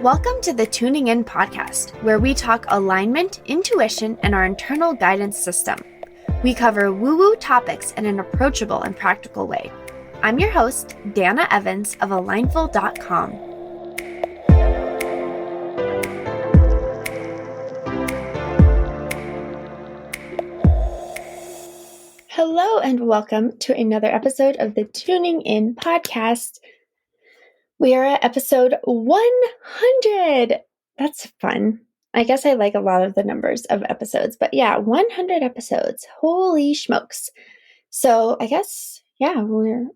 Welcome to the Tuning In podcast, where we talk alignment, intuition, and our internal guidance system. We cover woo-woo topics in an approachable and practical way. I'm your host, Dana Evans of Alignful.com. Hello and welcome to another episode of the Tuning In podcast. We are at episode 100. That's fun. I guess I like a lot of the numbers of episodes, but yeah, 100 episodes. Holy smokes. So I guess, yeah,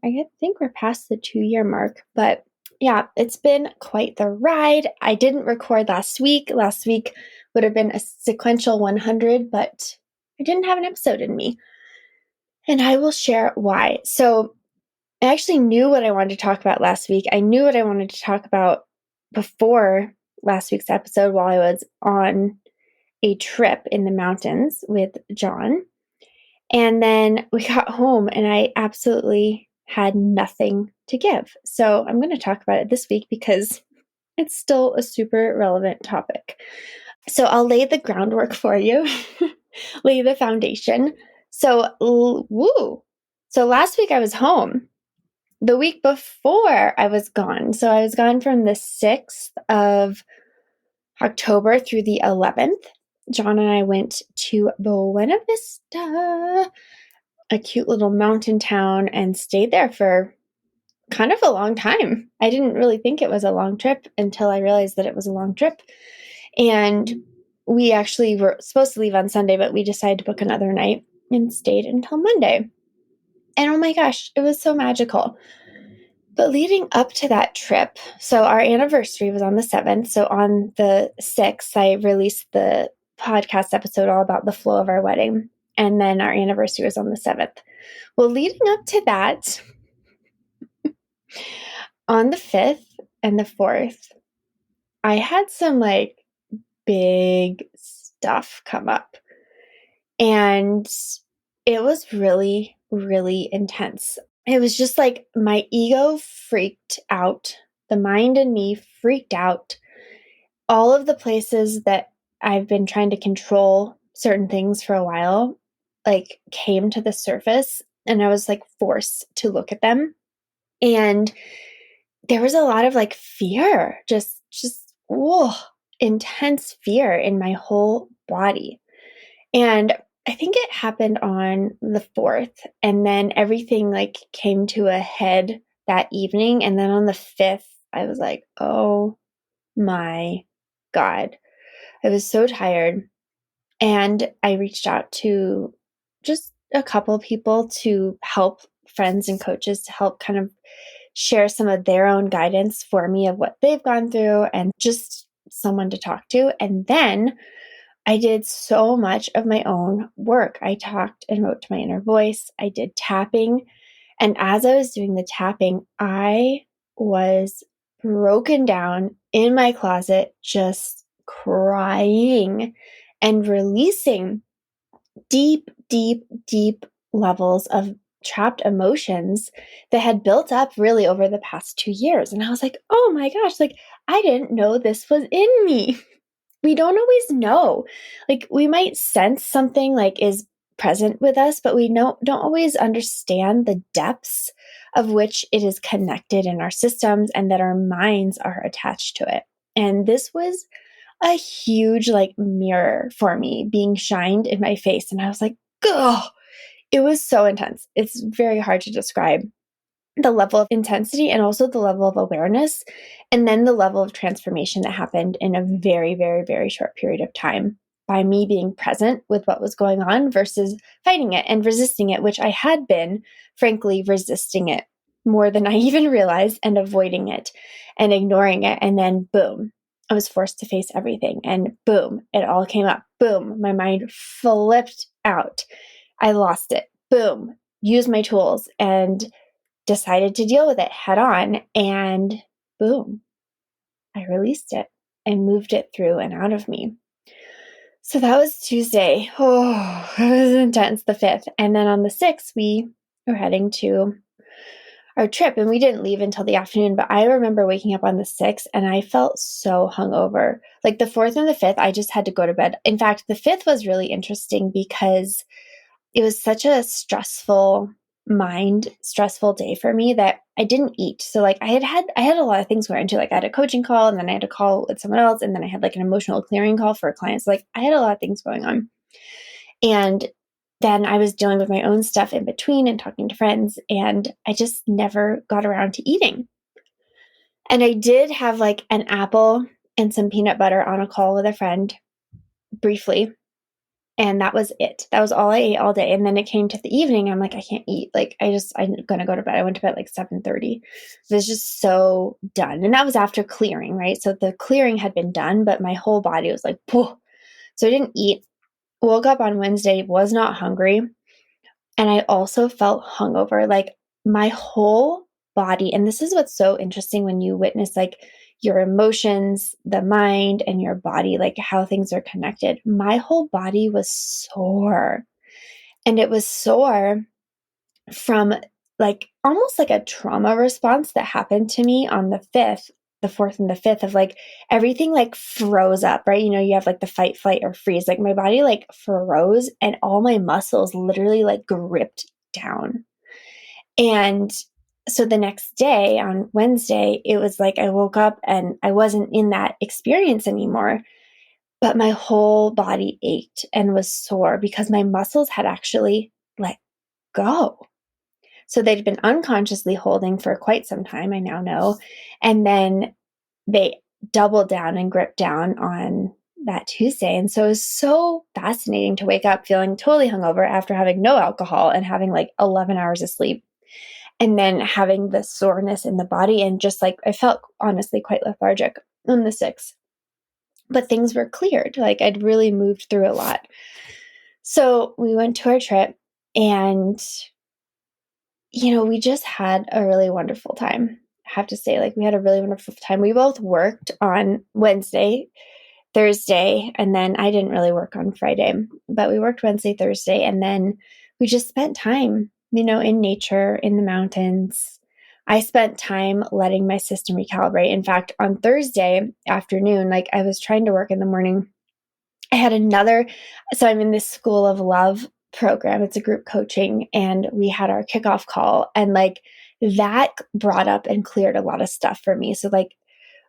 I think we're past the 2-year mark, but yeah, it's been quite the ride. I didn't record last week. Last week would have been a sequential 100, but I didn't have an episode in me. And I will share why. So I actually knew what I wanted to talk about last week. I knew what I wanted to talk about before last week's episode while I was on a trip in the mountains with John. And then we got home and I absolutely had nothing to give. So I'm going to talk about it this week because it's still a super relevant topic. So I'll lay the groundwork for you, lay the foundation. So last week I was home. The week before I was gone. So I was gone from the 6th of October through the 11th. John and I went to Buena Vista, a cute little mountain town, and stayed there for kind of a long time. I didn't really think it was a long trip until I realized that it was a long trip. And we actually were supposed to leave on Sunday, but we decided to book another night and stayed until Monday. And oh my gosh, it was so magical. But leading up to that trip, so our anniversary was on the 7th. So on the 6th, I released the podcast episode all about the flow of our wedding. And then our anniversary was on the 7th. Well, leading up to that, on the 5th and the 4th, I had some big stuff come up. And it was really, really intense. It was just my ego freaked out. The mind in me freaked out. All of the places that I've been trying to control certain things for a while, came to the surface, and I was forced to look at them. And there was a lot of fear, just intense fear in my whole body. And I think it happened on the 4th, and then everything came to a head that evening. And then on the 5th, I was like, oh my God. I was so tired. And I reached out to just a couple of people to help, friends and coaches, to help kind of share some of their own guidance for me of what they've gone through and just someone to talk to. And then I did so much of my own work. I talked and wrote to my inner voice. I did tapping. And as I was doing the tapping, I was broken down in my closet, just crying and releasing deep, deep, deep levels of trapped emotions that had built up really over the past 2 years. And I was like, oh my gosh, I didn't know this was in me. We don't always know. We might sense something is present with us, but we don't always understand the depths of which it is connected in our systems and that our minds are attached to it. And this was a huge mirror for me being shined in my face. And I was like, oh, it was so intense. It's very hard to describe the level of intensity and also the level of awareness, and then the level of transformation that happened in a very, very, very short period of time by me being present with what was going on versus fighting it and resisting it, which I had been, frankly, resisting it more than I even realized and avoiding it and ignoring it. And then boom, I was forced to face everything. And boom, it all came up. Boom, my mind flipped out. I lost it. Boom, used my tools and decided to deal with it head on, and boom, I released it and moved it through and out of me. So that was Tuesday. Oh, it was intense, the 5th. And then on the 6th, we were heading to our trip, and we didn't leave until the afternoon, but I remember waking up on the 6th and I felt so hungover. Like the 4th and the 5th, I just had to go to bed. In fact, the 5th was really interesting because it was such a stressful day for me that I didn't eat. So like I had a lot of things going into, like I had a coaching call, and then I had a call with someone else, and then I had like an emotional clearing call for a client. So like I had a lot of things going on. And then I was dealing with my own stuff in between and talking to friends, and I just never got around to eating. And I did have like an apple and some peanut butter on a call with a friend briefly. And that was it. That was all I ate all day. And then it came to the evening. I'm like, I can't eat. Like, I'm going to go to bed. I went to bed like 7:30. I was just so done. And that was after clearing, right? So the clearing had been done, but my whole body was like, poof. So I didn't eat. Woke up on Wednesday, was not hungry. And I also felt hungover, like my whole body. And this is what's so interesting when you witness like your emotions, the mind, and your body, like how things are connected. My whole body was sore. And it was sore from like almost like a trauma response that happened to me on the 5th, the 4th and the 5th, of like everything like froze up, right? You know, you have like the fight, flight, or freeze. Like my body like froze and all my muscles literally like gripped down. And so the next day on Wednesday, it was like I woke up and I wasn't in that experience anymore, but my whole body ached and was sore because my muscles had actually let go. So they'd been unconsciously holding for quite some time, I now know. And then they doubled down and gripped down on that Tuesday. And so it was so fascinating to wake up feeling totally hungover after having no alcohol and having like 11 hours of sleep. And then having the soreness in the body, and just like I felt honestly quite lethargic on the 6th. But things were cleared. Like I'd really moved through a lot. So we went to our trip, and we just had a really wonderful time. I have to say, like, we had a really wonderful time. We both worked on Wednesday, Thursday, and then I didn't really work on Friday, but we worked Wednesday, Thursday, and then we just spent time, in nature, in the mountains. I spent time letting my system recalibrate. In fact, on Thursday afternoon, like I was trying to work in the morning, I had so I'm in this School of Love program. It's a group coaching, and we had our kickoff call, and like that brought up and cleared a lot of stuff for me. So like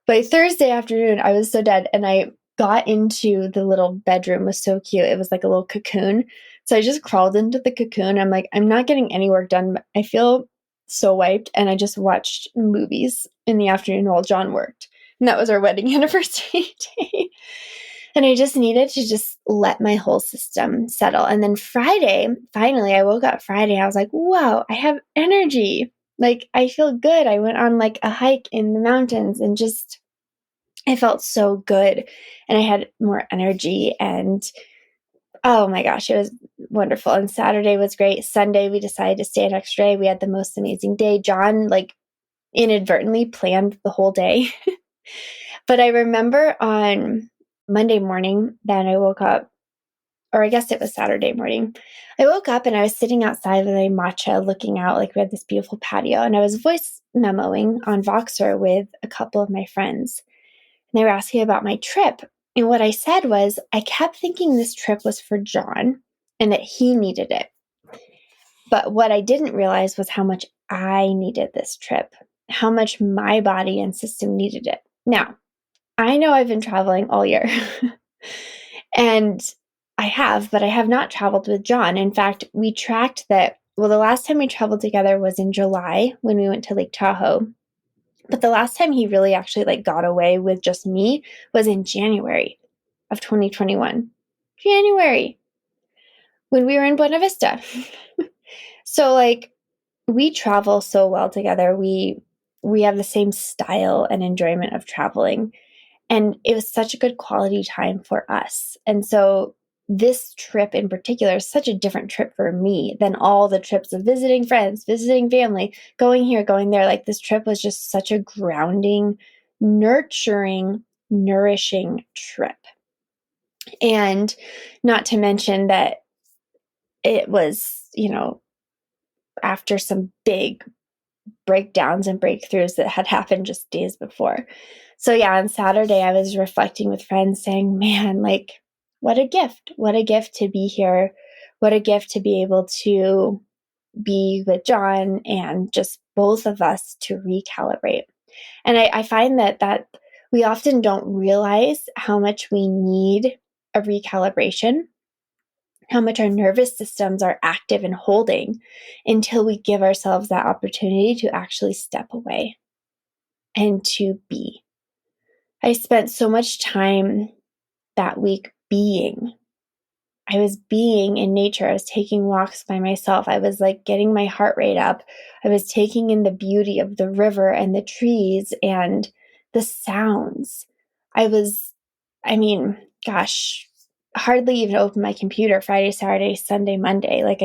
by Thursday afternoon, I was so dead, and I got into the little bedroom. It was so cute. It was like a little cocoon. So I just crawled into the cocoon. I'm like, I'm not getting any work done. But I feel so wiped, and I just watched movies in the afternoon while John worked. And that was our wedding anniversary day. And I just needed to just let my whole system settle. And then Friday, finally, I woke up Friday. I was like, wow, I have energy. Like, I feel good. I went on like a hike in the mountains, and just, I felt so good. And I had more energy. And oh my gosh, it was wonderful. And Saturday was great. Sunday, we decided to stay an extra day. We had the most amazing day. John, like, inadvertently planned the whole day. But I remember on Monday morning, then I woke up, or I guess it was Saturday morning. I woke up and I was sitting outside with a matcha looking out, like we had this beautiful patio, and I was voice memoing on Voxer with a couple of my friends. And they were asking about my trip. And what I said was, I kept thinking this trip was for John and that he needed it. But what I didn't realize was how much I needed this trip, how much my body and system needed it. Now, I know I've been traveling all year. And I have, but I have not traveled with John. In fact, we tracked that. Well, the last time we traveled together was in July when we went to Lake Tahoe. But the last time he really actually like got away with just me was in January of 2021. January, when we were in Buena Vista. So like we travel so well together. We have the same style and enjoyment of traveling. And it was such a good quality time for us. And so this trip in particular is such a different trip for me than all the trips of visiting friends, visiting family, going here, going there. Like this trip was just such a grounding, nurturing, nourishing trip. And not to mention that it was, after some big breakdowns and breakthroughs that had happened just days before. So yeah, on Saturday, I was reflecting with friends saying, man, like, what a gift. What a gift to be here. What a gift to be able to be with John and just both of us to recalibrate. And I find that we often don't realize how much we need a recalibration, how much our nervous systems are active and holding until we give ourselves that opportunity to actually step away and to be. I spent so much time that week being. I was being in nature. I was taking walks by myself. I was like getting my heart rate up. I was taking in the beauty of the river and the trees and the sounds. Gosh, hardly even opened my computer Friday, Saturday, Sunday, Monday. Like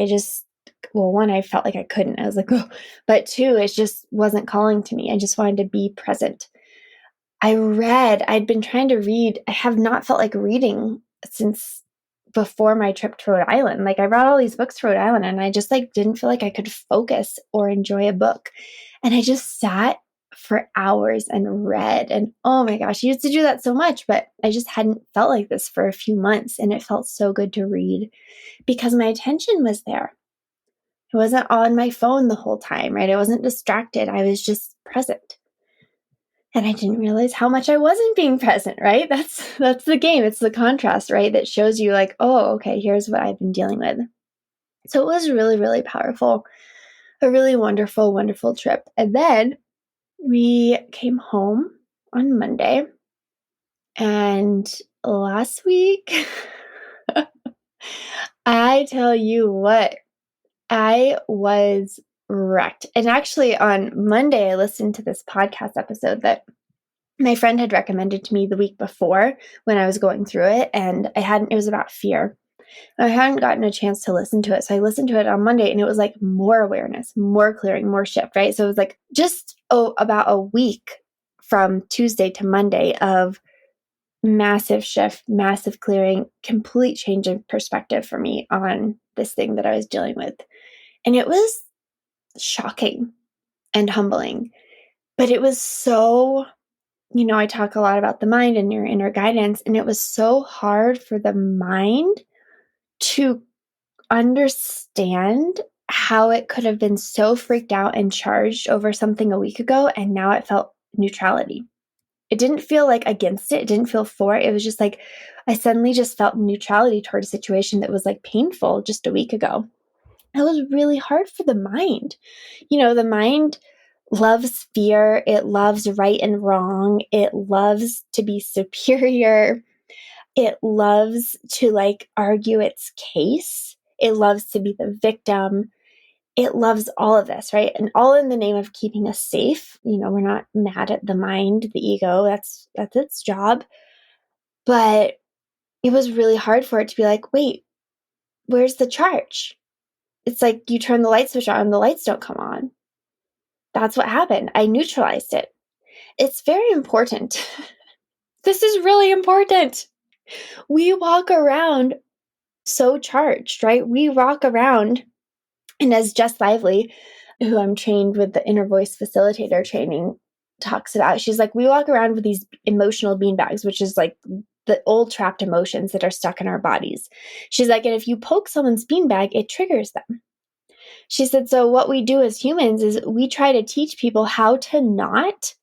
one, I felt like I couldn't. I was like, oh, but two, it just wasn't calling to me. I just wanted to be present. I'd been trying to read. I have not felt like reading since before my trip to Rhode Island. Like I brought all these books to Rhode Island and I just like didn't feel like I could focus or enjoy a book. And I just sat for hours and read. And oh my gosh, I used to do that so much, but I just hadn't felt like this for a few months. And it felt so good to read because my attention was there. I wasn't on my phone the whole time, right? I wasn't distracted. I was just present. And I didn't realize how much I wasn't being present, right? That's the game. It's the contrast, right? That shows you like, oh, okay, here's what I've been dealing with. So it was really, really powerful. A really wonderful, wonderful trip. And then we came home on Monday. And last week, I tell you what, I was wrecked. And actually on Monday, I listened to this podcast episode that my friend had recommended to me the week before when I was going through it. And it was about fear. I hadn't gotten a chance to listen to it. So I listened to it on Monday and it was like more awareness, more clearing, more shift, right? So it was like just about a week from Tuesday to Monday of massive shift, massive clearing, complete change of perspective for me on this thing that I was dealing with. And it was shocking and humbling, but it was so, I talk a lot about the mind and your inner guidance, and it was so hard for the mind to understand how it could have been so freaked out and charged over something a week ago, and now it felt neutrality. It didn't feel like against it. It didn't feel for it. It was just like I suddenly just felt neutrality toward a situation that was like painful just a week ago. It was really hard for the mind. The mind loves fear. It loves right and wrong. It loves to be superior. It loves to like argue its case. It loves to be the victim. It loves all of this, right? And all in the name of keeping us safe. We're not mad at the mind, the ego. That's its job. But it was really hard for it to be like, wait, where's the charge? It's like you turn the light switch on, the lights don't come on. That's what happened. I neutralized it. It's very important. This is really important. We walk around so charged, right? We walk around, and as Jess Lively, who I'm trained with the inner voice facilitator training, talks about, she's like, we walk around with these emotional beanbags, which is like the old trapped emotions that are stuck in our bodies. She's like, and if you poke someone's beanbag, it triggers them. She said, so what we do as humans is we try to teach people how to not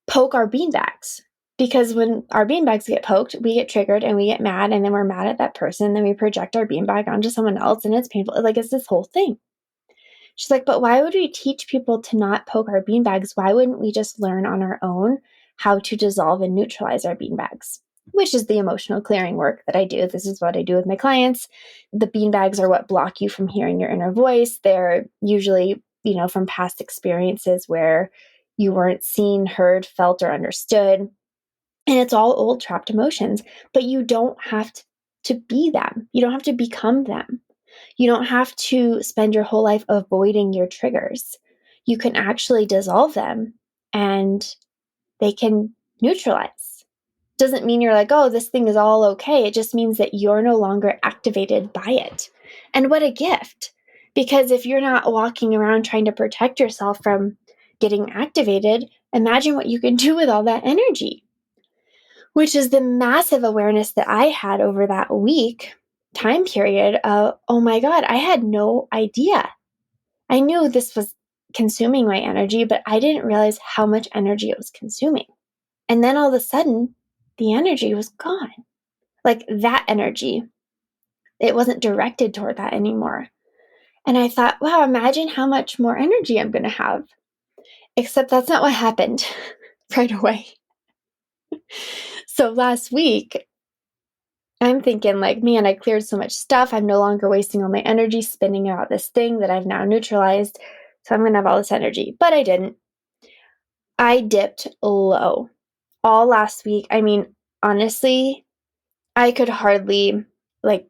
poke our beanbags. Because when our beanbags get poked, we get triggered and we get mad, and then we're mad at that person. And then we project our beanbag onto someone else, and it's painful. Like, it's this whole thing. She's like, but why would we teach people to not poke our beanbags? Why wouldn't we just learn on our own how to dissolve and neutralize our beanbags? Which is the emotional clearing work that I do. This is what I do with my clients. The beanbags are what block you from hearing your inner voice. They're usually, from past experiences where you weren't seen, heard, felt, or understood. And it's all old trapped emotions, but you don't have to be them. You don't have to become them. You don't have to spend your whole life avoiding your triggers. You can actually dissolve them and they can neutralize. Doesn't mean you're like, oh, this thing is all okay. It just means that you're no longer activated by it. And what a gift Because if you're not walking around trying to protect yourself from getting activated, imagine what you can do with all that energy, which is the massive awareness that I had over that week time period of, oh my God, I had no idea. I knew this was consuming my energy, but I didn't realize how much energy it was consuming. And then all of a sudden, the energy was gone. Like that energy, it wasn't directed toward that anymore. And I thought, wow, imagine how much more energy I'm going to have. Except that's not what happened right away. So last week, I'm thinking like, man, I cleared so much stuff. I'm no longer wasting all my energy spinning out this thing that I've now neutralized. So I'm going to have all this energy. But I didn't. I dipped low all last week. I mean, honestly, I could hardly, like,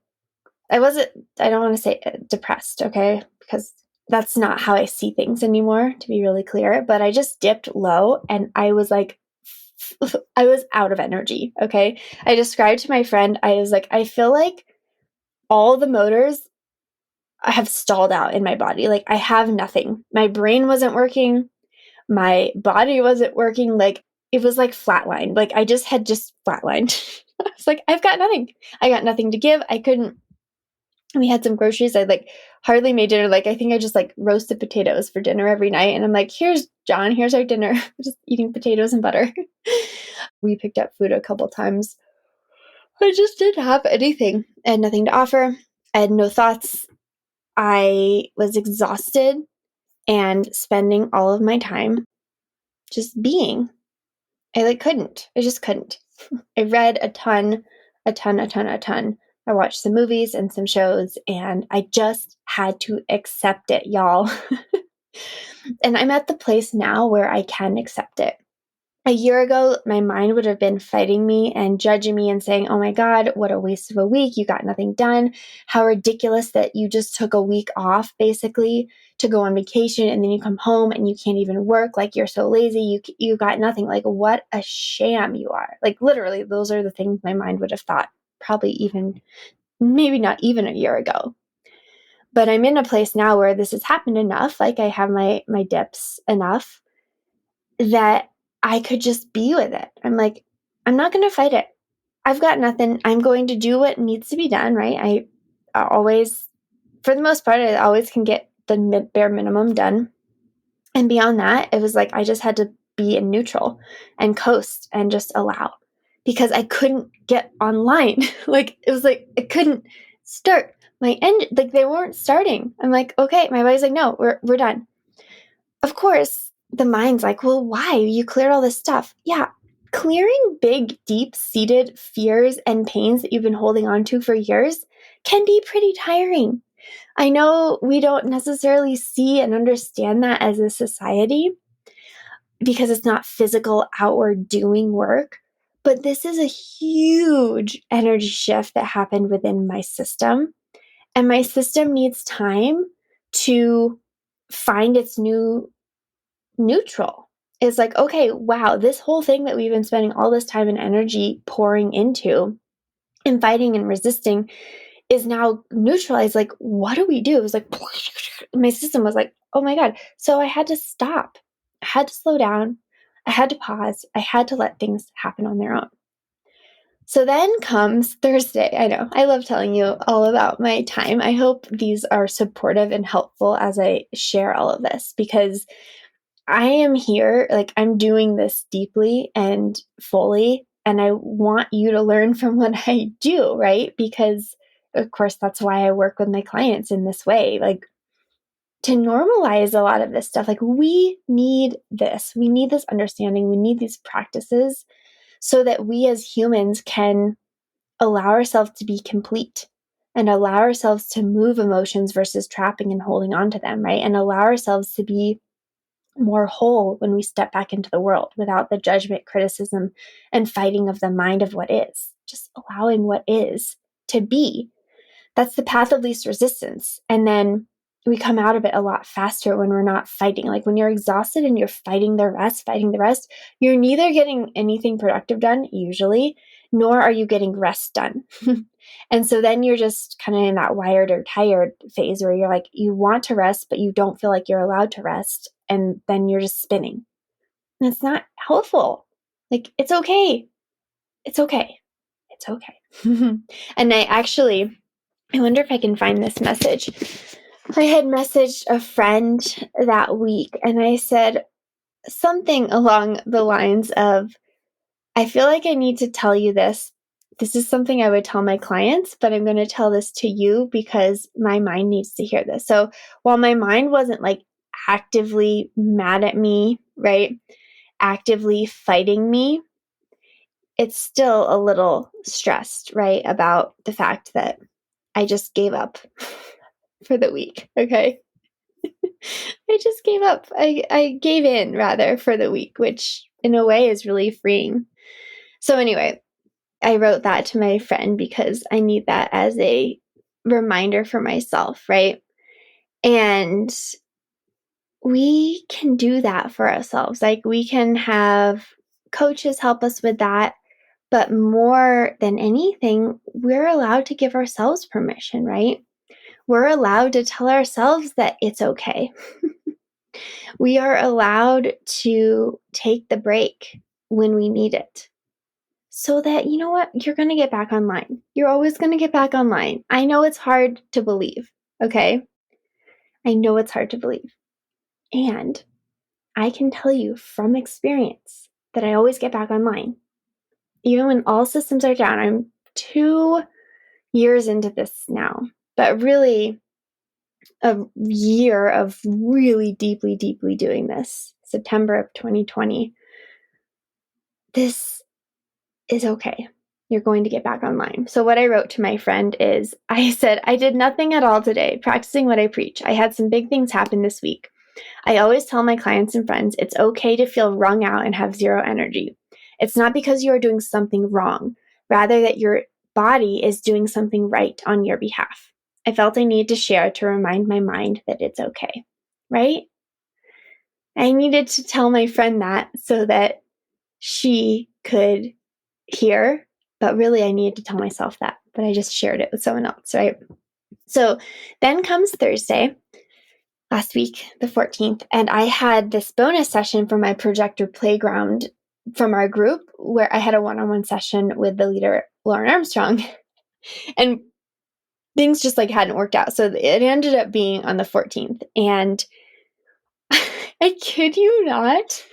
I don't want to say depressed, okay? Because that's not how I see things anymore, to be really clear. But I just dipped low and I was like, I was out of energy, okay? I described to my friend, I was like, I feel like all the motors have stalled out in my body. Like, I have nothing. My brain wasn't working. My body wasn't working. Like, it was like flatlined. Like, I just had flatlined. I was like, I've got nothing. I got nothing to give. I couldn't. We had some groceries. I like hardly made dinner. Like, I think I just like roasted potatoes for dinner every night. And I'm like, here's John, here's our dinner. Just eating potatoes and butter. We picked up food a couple times. I just didn't have anything. I had nothing to offer. I had no thoughts. I was exhausted and spending all of my time just being. I just couldn't. I read a ton. I watched some movies and some shows, and I just had to accept it, y'all. And I'm at the place now where I can accept it. A year ago, my mind would have been fighting me and judging me and saying, oh my God, what a waste of a week. You got nothing done. How ridiculous that you just took a week off, basically, to go on vacation, and then you come home and you can't even work. Like, you're so lazy. You got nothing. Like, what a sham you are. Like, literally, those are the things my mind would have thought, probably even, maybe not even a year ago. But I'm in a place now where this has happened enough. Like, I have my dips enough that I could just be with it. I'm like, I'm not going to fight it. I've got nothing. I'm going to do what needs to be done, right? I always, for the most part, I always can get the bare minimum done. And beyond that, it was like I just had to be in neutral and coast and just allow, because I couldn't get online. Like, it was like I couldn't start my engine. Like, they weren't starting. I'm like, okay. My body's like, no, we're done. Of course, the mind's like, well, why? You cleared all this stuff. Yeah. Clearing big, deep-seated fears and pains that you've been holding on to for years can be pretty tiring. I know we don't necessarily see and understand that as a society because it's not physical, outward doing work, but this is a huge energy shift that happened within my system. And my system needs time to find its new neutral. It's like, okay, wow, this whole thing that we've been spending all this time and energy pouring into and fighting and resisting is now neutralized. Like, what do we do? It was like, my system was like, oh my God. So I had to stop. I had to slow down. I had to pause. I had to let things happen on their own. So then comes Thursday. I know, I love telling you all about my time. I hope these are supportive and helpful as I share all of this, because I am here, like, I'm doing this deeply and fully, and I want you to learn from what I do, right? Because, of course, that's why I work with my clients in this way, like, to normalize a lot of this stuff. Like, we need this understanding, we need these practices so that we as humans can allow ourselves to be complete and allow ourselves to move emotions versus trapping and holding on to them, right? And allow ourselves to be more whole when we step back into the world without the judgment, criticism, and fighting of the mind of what is. Just allowing what is to be. That's the path of least resistance. And then we come out of it a lot faster when we're not fighting. Like, when you're exhausted and you're fighting the rest, you're neither getting anything productive done, usually, nor are you getting rest done. And so then you're just kind of in that wired or tired phase where you're like, you want to rest, but you don't feel like you're allowed to rest. And then you're just spinning. And it's not helpful. Like, it's okay. It's okay. It's okay. And I wonder if I can find this message. I had messaged a friend that week and I said something along the lines of, I feel like I need to tell you this. This is something I would tell my clients, but I'm going to tell this to you because my mind needs to hear this. So while my mind wasn't like actively mad at me, right? Actively fighting me, it's still a little stressed, right? About the fact that I just gave up for the week. Okay. I just gave up. I gave in rather for the week, which in a way is really freeing. So anyway, I wrote that to my friend because I need that as a reminder for myself, right? And we can do that for ourselves. Like we can have coaches help us with that. But more than anything, we're allowed to give ourselves permission, right? We're allowed to tell ourselves that it's okay. We are allowed to take the break when we need it. So that, you know what, you're going to get back online. You're always going to get back online. I know it's hard to believe, okay? I know it's hard to believe. And I can tell you from experience that I always get back online. Even when all systems are down, I'm 2 years into this now, but really a year of really deeply, deeply doing this, September of 2020. This is okay. You're going to get back online. So what I wrote to my friend is, I said, I did nothing at all today, practicing what I preach. I had some big things happen this week. I always tell my clients and friends, it's okay to feel wrung out and have zero energy. It's not because you are doing something wrong, rather that your body is doing something right on your behalf. I felt I needed to share to remind my mind that it's okay, right? I needed to tell my friend that so that she could hear, but really I needed to tell myself that, but I just shared it with someone else, right? So then comes Thursday, last week, the 14th, and I had this bonus session for my projector playground from our group where I had a one-on-one session with the leader, Lauren Armstrong, and things just like hadn't worked out. So it ended up being on the 14th, and I kid you not,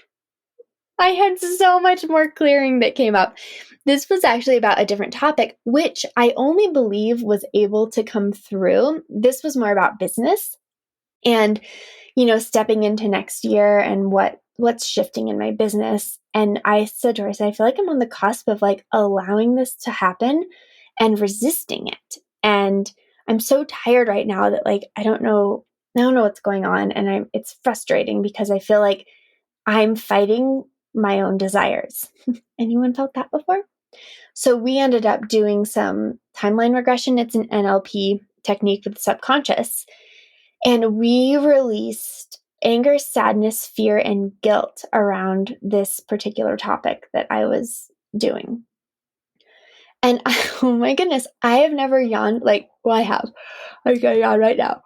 I had so much more clearing that came up. This was actually about a different topic, which I only believe was able to come through. This was more about business and, stepping into next year and what's shifting in my business. And I said to her, I feel like I'm on the cusp of like allowing this to happen and resisting it. And I'm so tired right now that like, I don't know what's going on. And it's frustrating because I feel like I'm fighting my own desires. Anyone felt that before? So we ended up doing some timeline regression. It's an NLP technique with the subconscious. And we released anger, sadness, fear, and guilt around this particular topic that I was doing. And oh my goodness, I have never yawned I have. I'm going to yawn right now.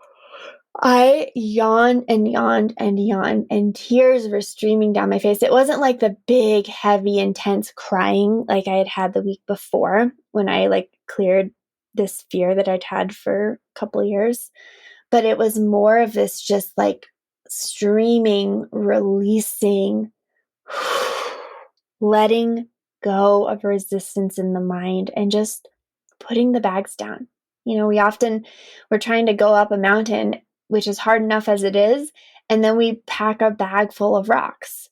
I yawned and yawned and yawned, and tears were streaming down my face. It wasn't like the big, heavy, intense crying like I had had the week before when I cleared this fear that I'd had for a couple of years. But it was more of this just streaming, releasing, letting go of resistance in the mind and just putting the bags down. We're trying to go up a mountain, which is hard enough as it is, and then we pack a bag full of rocks.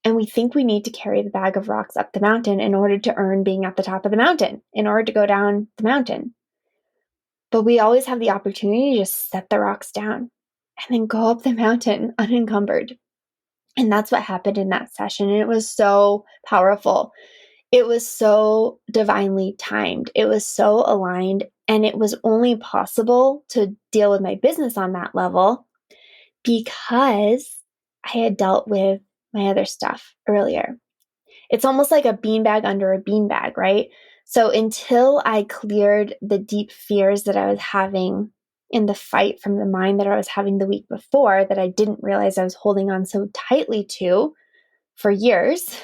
And we think we need to carry the bag of rocks up the mountain in order to earn being at the top of the mountain, in order to go down the mountain. But we always have the opportunity to just set the rocks down and then go up the mountain unencumbered. And that's what happened in that session. And it was so powerful. It was so divinely timed. It was so aligned. And it was only possible to deal with my business on that level because I had dealt with my other stuff earlier. It's almost like a beanbag under a beanbag, right? So until I cleared the deep fears that I was having in the fight from the mind that I was having the week before, that I didn't realize I was holding on so tightly to for years,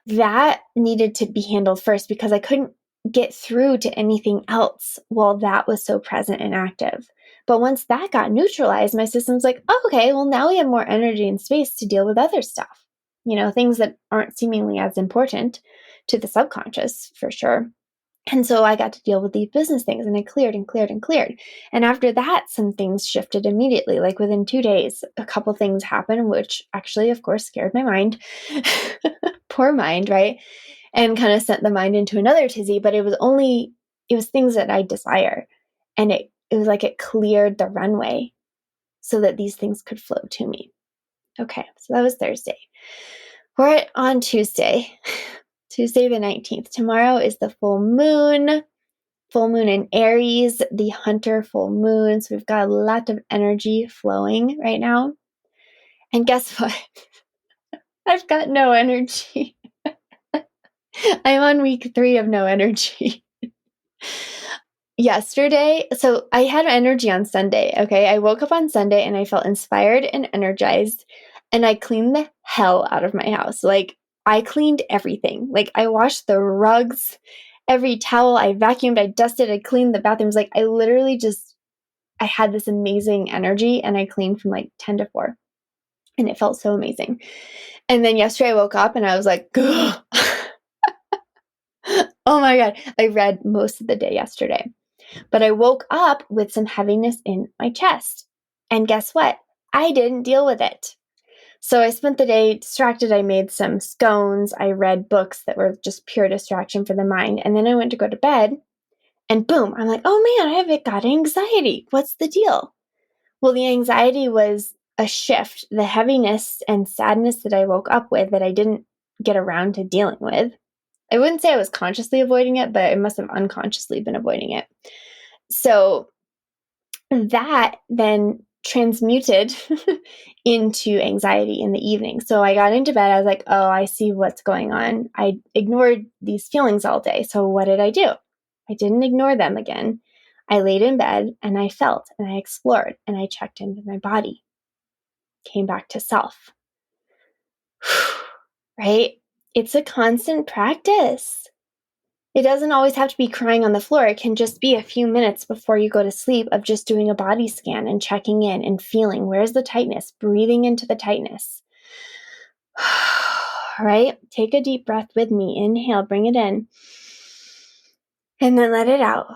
that needed to be handled first because I couldn't get through to anything else while that was so present and active. But once that got neutralized, my system's like, oh, okay, well, now we have more energy and space to deal with other stuff, things that aren't seemingly as important to the subconscious for sure. And so I got to deal with these business things, and I cleared and cleared and cleared. And after that, some things shifted immediately. Like within 2 days, a couple things happened, which actually, of course, scared my mind. Poor mind, right? And kind of sent the mind into another tizzy. But it was things that I desire. And it was like it cleared the runway so that these things could flow to me. Okay, so that was Thursday. We're on Tuesday. Tuesday the 19th. Tomorrow is the full moon in Aries, the hunter full moon. So we've got a lot of energy flowing right now. And guess what? I've got no energy. I'm on week 3 of no energy. Yesterday, so I had energy on Sunday, okay? I woke up on Sunday and I felt inspired and energized, and I cleaned the hell out of my house. Like, I cleaned everything. Like, I washed the rugs, every towel, I vacuumed, I dusted, I cleaned the bathrooms. Like, I had this amazing energy, and I cleaned from like 10 to 4, and it felt so amazing. And then yesterday I woke up and I was like, oh my God. I read most of the day yesterday. But I woke up with some heaviness in my chest. And guess what? I didn't deal with it. So I spent the day distracted. I made some scones. I read books that were just pure distraction for the mind. And then I went to go to bed, and boom, I'm like, oh man, I've got anxiety. What's the deal? Well, the anxiety was a shift. The heaviness and sadness that I woke up with that I didn't get around to dealing with. I wouldn't say I was consciously avoiding it, but I must have unconsciously been avoiding it. So that then transmuted into anxiety in the evening. So I got into bed. I was like, oh, I see what's going on. I ignored these feelings all day. So what did I do? I didn't ignore them again. I laid in bed and I felt and I explored and I checked in with my body, came back to self. Right? It's a constant practice. It doesn't always have to be crying on the floor. It can just be a few minutes before you go to sleep of just doing a body scan and checking in and feeling where's the tightness, breathing into the tightness. Right? Take a deep breath with me. Inhale, bring it in. And then let it out.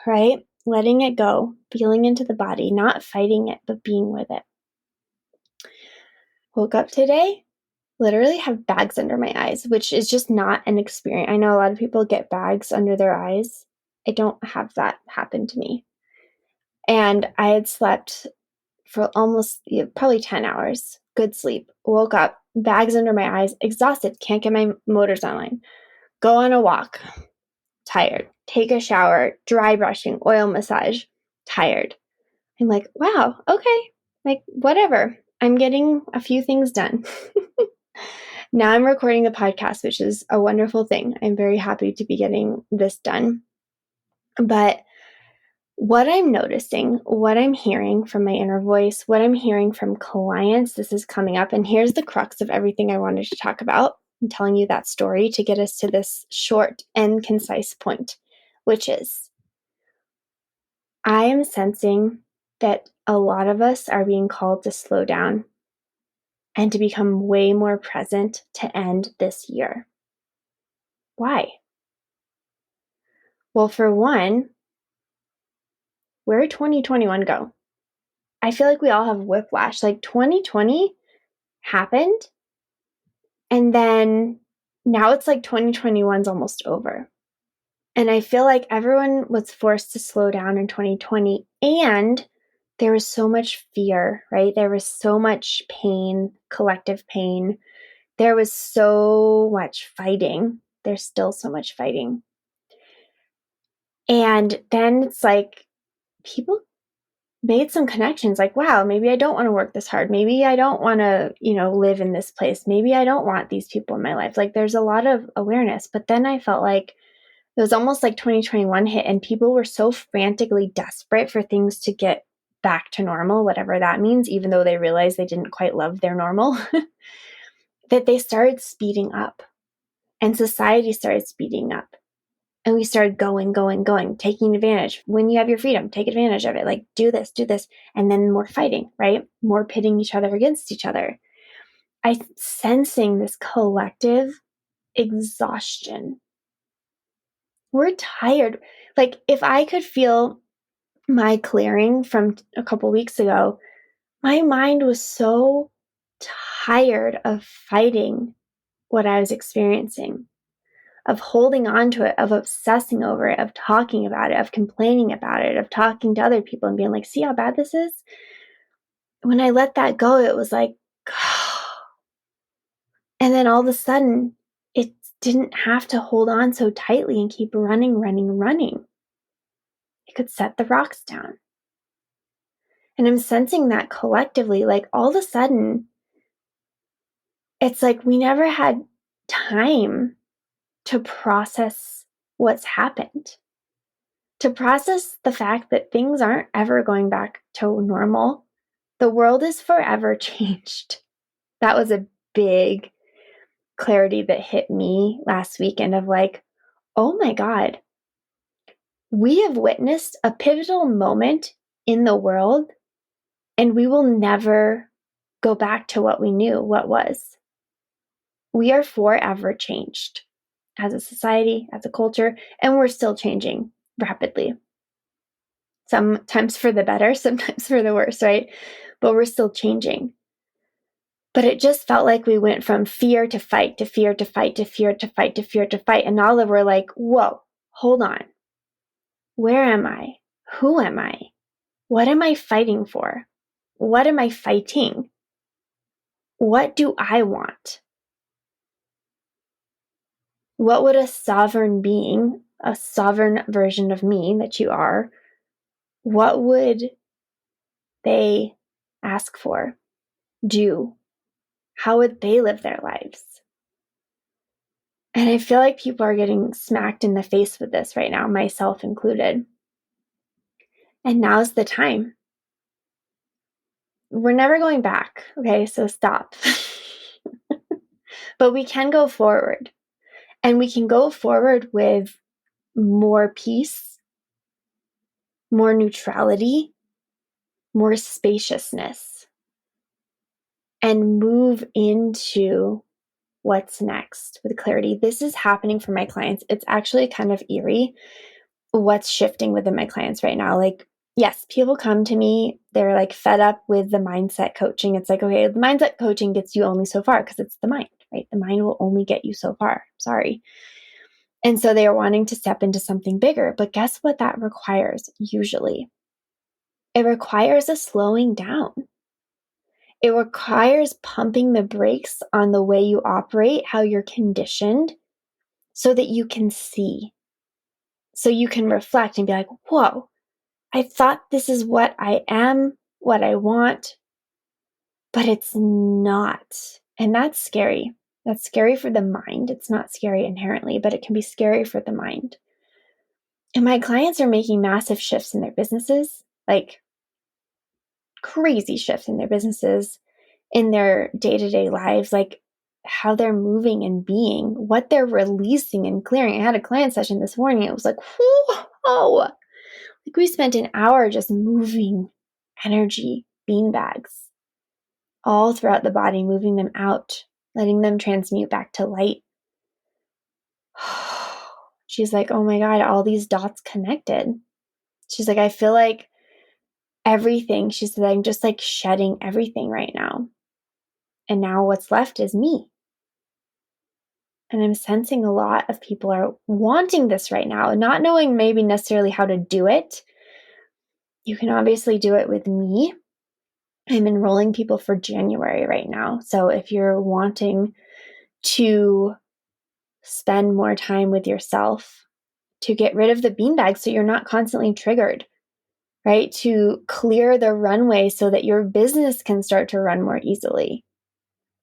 Right? Letting it go, feeling into the body, not fighting it, but being with it. Woke up today, literally have bags under my eyes, which is just not an experience. I know a lot of people get bags under their eyes. I don't have that happen to me. And I had slept for almost probably 10 hours, good sleep, woke up, bags under my eyes, exhausted, can't get my motors online, go on a walk, tired, take a shower, dry brushing, oil massage, tired. I'm like, wow, okay, like whatever. I'm getting a few things done. Now I'm recording the podcast, which is a wonderful thing. I'm very happy to be getting this done. But what I'm noticing, what I'm hearing from my inner voice, what I'm hearing from clients, this is coming up. And here's the crux of everything I wanted to talk about. I'm telling you that story to get us to this short and concise point, which is I am sensing that a lot of us are being called to slow down and to become way more present to end this year. Why? Well, for one, where did 2021 go? I feel like we all have whiplash. Like 2020 happened, and then now it's like 2021's almost over. And I feel like everyone was forced to slow down in 2020, and there was so much fear, right? There was so much pain, collective pain. There was so much fighting. There's still so much fighting. And then it's like people made some connections like, wow, maybe I don't want to work this hard. Maybe I don't want to, live in this place. Maybe I don't want these people in my life. Like there's a lot of awareness. But then I felt like it was almost like 2021 hit and people were so frantically desperate for things to get back to normal, whatever that means, even though they realized they didn't quite love their normal, that they started speeding up and society started speeding up. And we started going, taking advantage. When you have your freedom, take advantage of it. Like, do this. And then more fighting, right? More pitting each other against each other. I'm sensing this collective exhaustion. We're tired. Like, if I could feel my clearing from a couple weeks ago, my mind was so tired of fighting what I was experiencing, of holding on to it, of obsessing over it, of talking about it, of complaining about it, of talking to other people and being like, see how bad this is? When I let that go, it was like, and then all of a sudden, it didn't have to hold on so tightly and keep running. It could set the rocks down. And I'm sensing that collectively, like all of a sudden, it's like we never had time to process what's happened, to process the fact that things aren't ever going back to normal. The world is forever changed. That was a big clarity that hit me last weekend of like, oh my God, we have witnessed a pivotal moment in the world and we will never go back to what we knew, what was. We are forever changed as a society, as a culture, and we're still changing rapidly. Sometimes for the better, sometimes for the worse, right? But we're still changing. But it just felt like we went from fear to fight, to fear to fight, to fear to fight, to fear to fight. And all of we're like, whoa, hold on. Where am I? Who am I? What am I fighting for? What am I fighting? What do I want? What would a sovereign being, a sovereign version of me that you are, what would they ask for, do? How would they live their lives? And I feel like people are getting smacked in the face with this right now, myself included. And now's the time. We're never going back, okay? So stop. But we can go forward. And we can go forward with more peace, more neutrality, more spaciousness, and move into what's next with clarity. This is happening for my clients. It's actually kind of eerie what's shifting within my clients right now. Like, yes, people come to me, they're like fed up with the mindset coaching. It's like, okay, the mindset coaching gets you only so far because it's the mind, right? The mind will only get you so far. Sorry. And so they are wanting to step into something bigger. But guess what that requires usually? It requires a slowing down. It requires pumping the brakes on the way you operate, how you're conditioned, so that you can see, so you can reflect and be like, whoa, I thought this is what I am, what I want, but it's not. And that's scary. That's scary for the mind. It's not scary inherently, but it can be scary for the mind. And my clients are making massive shifts in their businesses, like crazy shifts in their businesses, in their day-to-day lives, like how they're moving and being, what they're releasing and clearing. I had a client session this morning. It was like, whoa, like we spent an hour just moving energy beanbags all throughout the body, moving them out, letting them transmute back to light. She's like, oh my God, all these dots connected. She's like, I feel like everything. She said, I'm just like shedding everything right now. And now what's left is me. And I'm sensing a lot of people are wanting this right now, not knowing maybe necessarily how to do it. You can obviously do it with me. I'm enrolling people for January right now. So if you're wanting to spend more time with yourself, to get rid of the beanbag so you're not constantly triggered, right? To clear the runway so that your business can start to run more easily,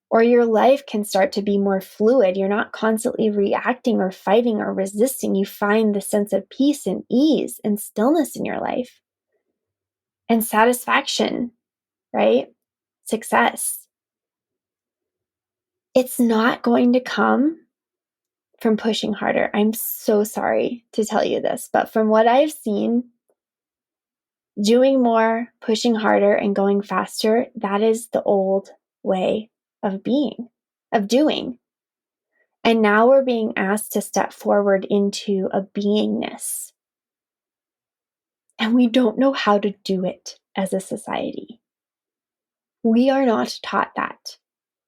or your life can start to be more fluid. You're not constantly reacting or fighting or resisting. You find the sense of peace and ease and stillness in your life and satisfaction, right? Success. It's not going to come from pushing harder. I'm so sorry to tell you this, but from what I've seen, doing more, pushing harder, and going faster, that is the old way of being, of doing. And now we're being asked to step forward into a beingness. And we don't know how to do it as a society. We are not taught that.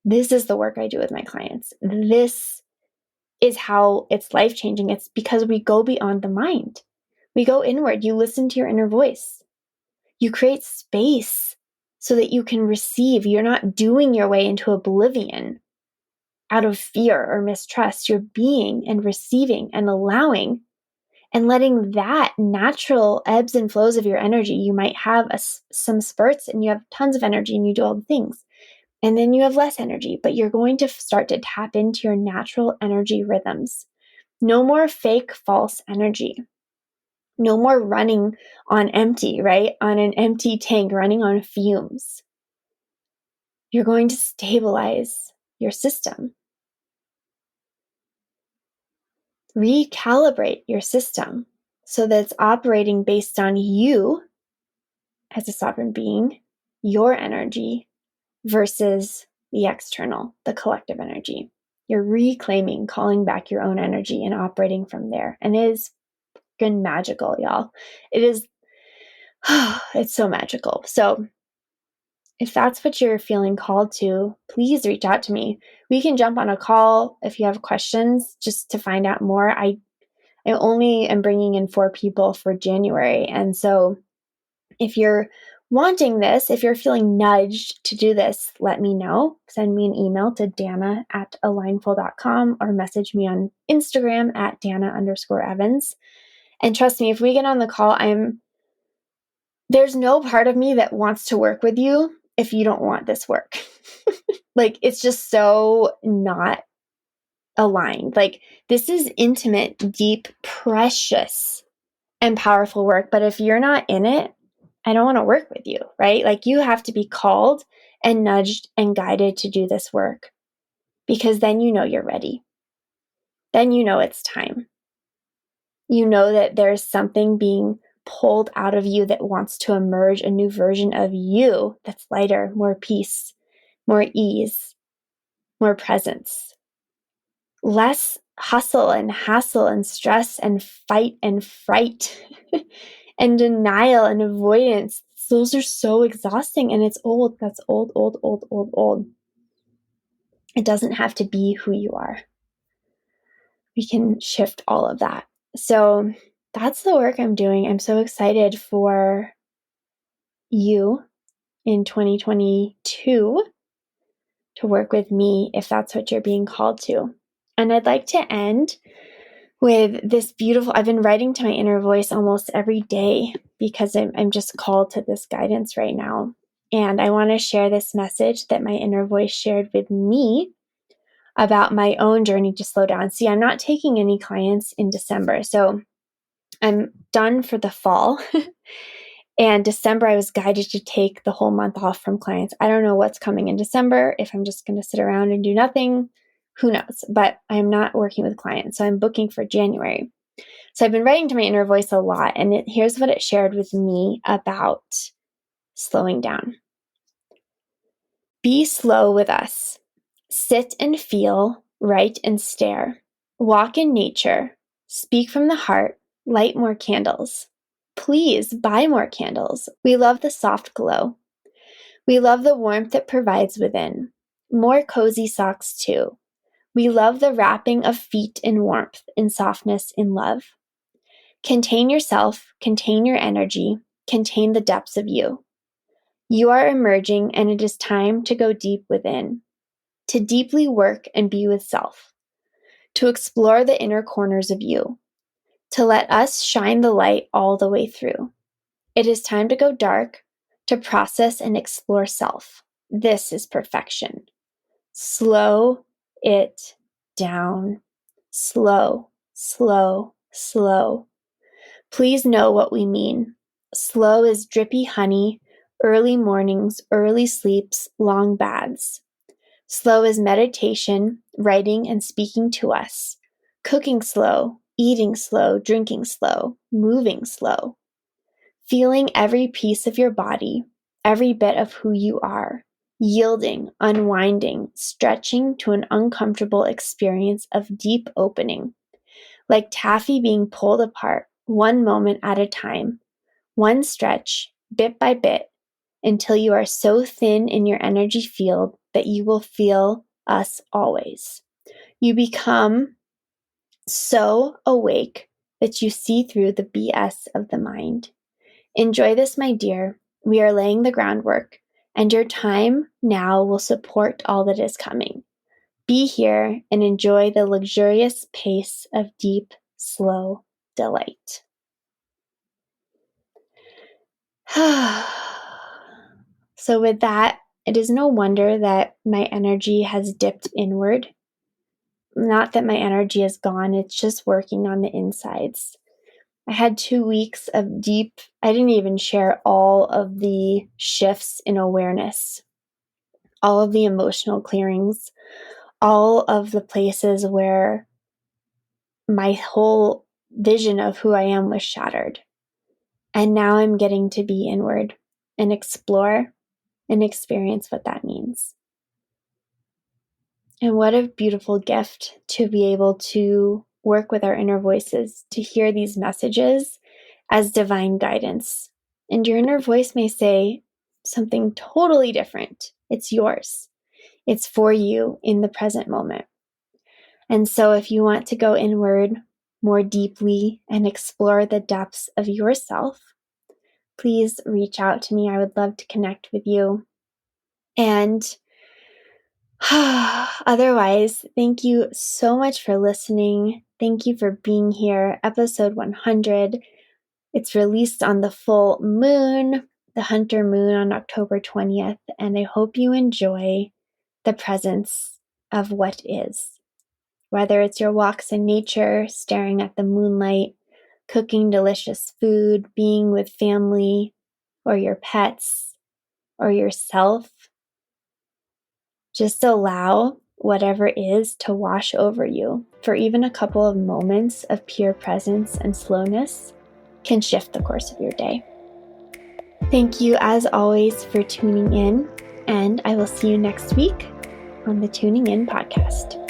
This is the work I do with my clients. This is how it's life-changing. It's because we go beyond the mind. We go inward. You listen to your inner voice. You create space so that you can receive. You're not doing your way into oblivion out of fear or mistrust. You're being and receiving and allowing and letting that natural ebbs and flows of your energy. You might have some spurts and you have tons of energy and you do all the things. And then you have less energy, but you're going to start to tap into your natural energy rhythms. No more fake, false energy. No more running on empty, right? On an empty tank, running on fumes. You're going to stabilize your system. Recalibrate your system so that it's operating based on you as a sovereign being, your energy versus the external, the collective energy. You're reclaiming, calling back your own energy and operating from there. And it is freaking magical, y'all. It is, it's so magical. So if that's what you're feeling called to, please reach out to me. We can jump on a call if you have questions just to find out more. I only am bringing in 4 people for January. And so if you're wanting this, if you're feeling nudged to do this, let me know. Send me an email to dana@alignful.com or message me on Instagram at Dana_Evans. And trust me, if we get on the call, there's no part of me that wants to work with you if you don't want this work. Like, it's just so not aligned. Like, this is intimate, deep, precious, and powerful work. But if you're not in it, I don't want to work with you, right? Like, you have to be called and nudged and guided to do this work, because then you know you're ready. Then you know it's time. You know that there's something being pulled out of you that wants to emerge, a new version of you that's lighter, more peace, more ease, more presence, less hustle and hassle and stress and fight and fright and denial and avoidance. Those are so exhausting, and it's old. That's old, old, old, old, old. It doesn't have to be who you are. We can shift all of that. So that's the work I'm doing. I'm so excited for you in 2022 to work with me if that's what you're being called to. And I'd like to end with this beautiful, I've been writing to my inner voice almost every day because I'm just called to this guidance right now. And I want to share this message that my inner voice shared with me about my own journey to slow down. See, I'm not taking any clients in December. So I'm done for the fall. And December, I was guided to take the whole month off from clients. I don't know what's coming in December. If I'm just going to sit around and do nothing, who knows? But I'm not working with clients. So I'm booking for January. So I've been writing to my inner voice a lot. And here's what it shared with me about slowing down. Be slow with us. Sit and feel, write and stare. Walk in nature. Speak from the heart. Light more candles. Please buy more candles. We love the soft glow. We love the warmth it provides within. More cozy socks too. We love the wrapping of feet in warmth, in softness, in love. Contain yourself, contain your energy, contain the depths of you. You are emerging, and it is time to go deep within, to deeply work and be with self, to explore the inner corners of you, to let us shine the light all the way through. It is time to go dark, to process and explore self. This is perfection. Slow it down. Slow, slow, slow. Please know what we mean. Slow is drippy honey, early mornings, early sleeps, long baths. Slow is meditation, writing and speaking to us. Cooking slow, eating slow, drinking slow, moving slow. Feeling every piece of your body, every bit of who you are. Yielding, unwinding, stretching to an uncomfortable experience of deep opening. Like taffy being pulled apart, one moment at a time. One stretch, bit by bit, until you are so thin in your energy field that you will feel us always. You become so awake that you see through the BS of the mind. Enjoy this, my dear. We are laying the groundwork, and your time now will support all that is coming. Be here and enjoy the luxurious pace of deep, slow delight. So with that, it is no wonder that my energy has dipped inward. Not that my energy is gone, it's just working on the insides. I had 2 weeks of deep, I didn't even share all of the shifts in awareness, all of the emotional clearings, all of the places where my whole vision of who I am was shattered. And now I'm getting to be inward and explore and experience what that means. And what a beautiful gift to be able to work with our inner voices, to hear these messages as divine guidance. And your inner voice may say something totally different. It's yours. It's for you in the present moment. And so if you want to go inward more deeply and explore the depths of yourself, please reach out to me. I would love to connect with you. And otherwise, thank you so much for listening. Thank you for being here. Episode 100. It's released on the full moon, the Hunter moon on October 20th. And I hope you enjoy the presence of what is. Whether it's your walks in nature, staring at the moonlight, cooking delicious food, being with family, or your pets, or yourself, just allow whatever is to wash over you, for even a couple of moments of pure presence and slowness can shift the course of your day. Thank you, as always, for tuning in, and I will see you next week on the Tuning In podcast.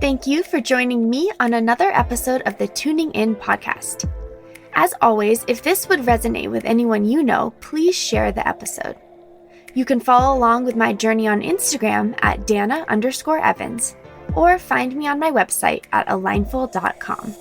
Thank you for joining me on another episode of the Tuning In podcast. As always, if this would resonate with anyone you know, please share the episode. You can follow along with my journey on Instagram at Dana_Evans, or find me on my website at alignful.com.